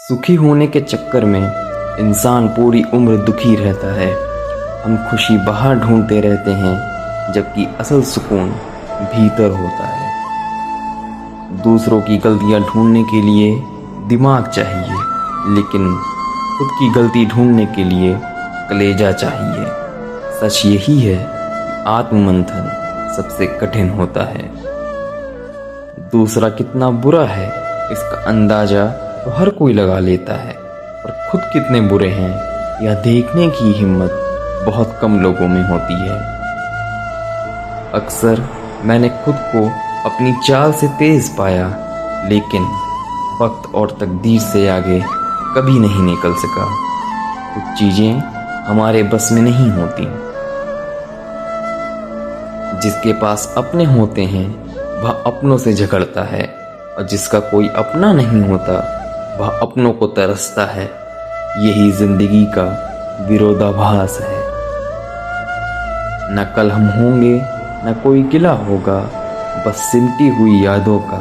सुखी होने के चक्कर में इंसान पूरी उम्र दुखी रहता है। हम खुशी बाहर ढूंढते रहते हैं, जबकि असल सुकून भीतर होता है। दूसरों की गलतियां ढूंढने के लिए दिमाग चाहिए, लेकिन खुद की गलती ढूंढने के लिए कलेजा चाहिए। सच यही है कि आत्ममंथन सबसे कठिन होता है। दूसरा कितना बुरा है, इसका अंदाजा तो हर कोई लगा लेता है, और खुद कितने बुरे हैं यह देखने की हिम्मत बहुत कम लोगों में होती है। अक्सर मैंने खुद को अपनी चाल से तेज पाया, लेकिन वक्त और तकदीर से आगे कभी नहीं निकल सका। कुछ चीजें हमारे बस में नहीं होती। जिसके पास अपने होते हैं वह अपनों से झगड़ता है, और जिसका कोई अपना नहीं होता वह अपनों को तरसता है। यही जिंदगी का विरोधाभास है। न कल हम होंगे, न कोई गिला होगा, बस सिमटी हुई यादों का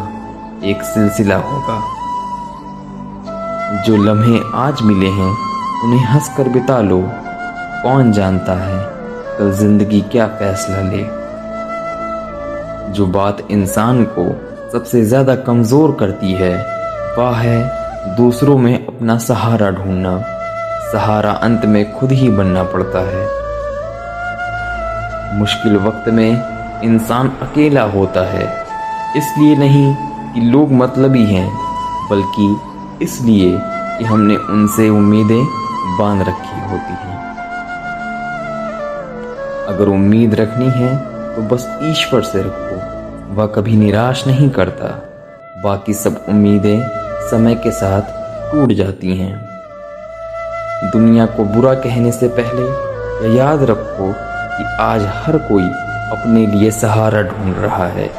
एक सिलसिला होगा। जो लम्हे आज मिले हैं उन्हें हंसकर बिता लो। कौन जानता है कल जिंदगी क्या फैसला ले। जो बात इंसान को सबसे ज्यादा कमजोर करती है वह है दूसरों में अपना सहारा ढूंढना। सहारा अंत में खुद ही बनना पड़ता है। मुश्किल वक्त में इंसान अकेला होता है, इसलिए नहीं कि लोग मतलबी हैं, बल्कि इसलिए कि हमने उनसे उम्मीदें बांध रखी होती हैं। अगर उम्मीद रखनी है तो बस ईश्वर से रखो, वह कभी निराश नहीं करता। बाकी सब उम्मीदें समय के साथ टूट जाती हैं। दुनिया को बुरा कहने से पहले यह याद रखो कि आज हर कोई अपने लिए सहारा ढूंढ रहा है।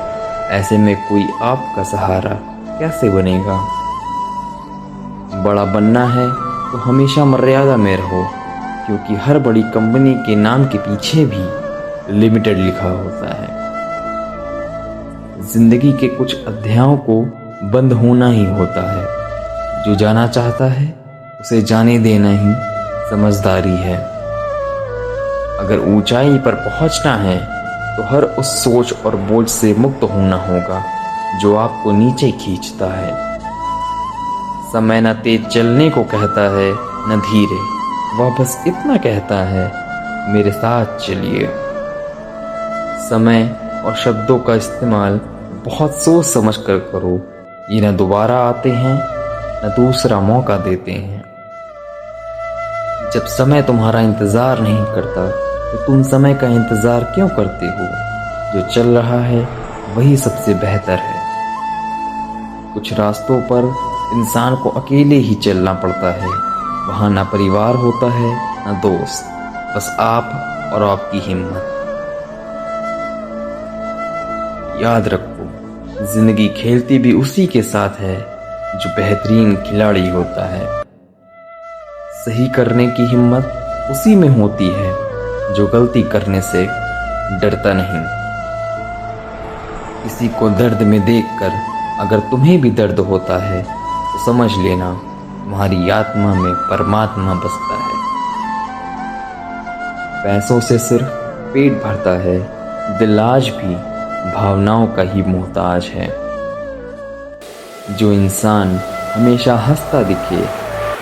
ऐसे में कोई आपका सहारा कैसे बनेगा। बड़ा बनना है तो हमेशा मर्यादा में रहो, क्योंकि हर बड़ी कंपनी के नाम के पीछे भी लिमिटेड लिखा होता है। जिंदगी के कुछ अध्यायों को बंद होना ही होता है। जो जाना चाहता है उसे जाने देना ही समझदारी है। अगर ऊंचाई पर पहुंचना है तो हर उस सोच और बोझ से मुक्त होना होगा जो आपको नीचे खींचता है। समय न तेज चलने को कहता है न धीरे, वह बस इतना कहता है मेरे साथ चलिए। समय और शब्दों का इस्तेमाल बहुत सोच समझ कर करो। ये न दोबारा आते हैं न दूसरा मौका देते हैं। जब समय तुम्हारा इंतजार नहीं करता तो तुम समय का इंतजार क्यों करते हो। जो चल रहा है वही सबसे बेहतर है। कुछ रास्तों पर इंसान को अकेले ही चलना पड़ता है। वहां ना परिवार होता है ना दोस्त, बस आप और आपकी हिम्मत। याद रखो, जिंदगी खेलती भी उसी के साथ है जो बेहतरीन खिलाड़ी होता है। सही करने की हिम्मत उसी में होती है जो गलती करने से डरता नहीं। किसी को दर्द में देखकर अगर तुम्हें भी दर्द होता है तो समझ लेना तुम्हारी आत्मा में परमात्मा बसता है। पैसों से सिर्फ पेट भरता है, दिल आज भी भावनाओं का ही मोहताज है। जो इंसान हमेशा हंसता दिखे,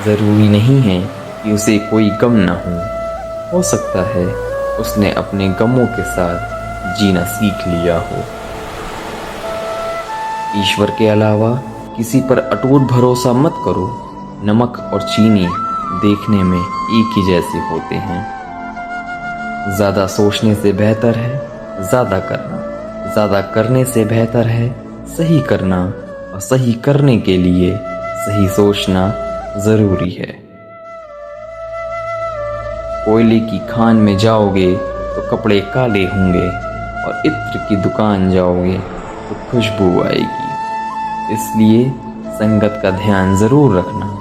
जरूरी नहीं है कि उसे कोई गम ना हो सकता है उसने अपने गमों के साथ जीना सीख लिया हो। ईश्वर के अलावा किसी पर अटूट भरोसा मत करो। नमक और चीनी देखने में एक ही जैसे होते हैं। ज्यादा सोचने से बेहतर है ज्यादा करना। ज्यादा करने से बेहतर है सही करना, और सही करने के लिए सही सोचना जरूरी है। कोयले की खान में जाओगे तो कपड़े काले होंगे, और इत्र की दुकान जाओगे तो खुशबू आएगी। इसलिए संगत का ध्यान जरूर रखना।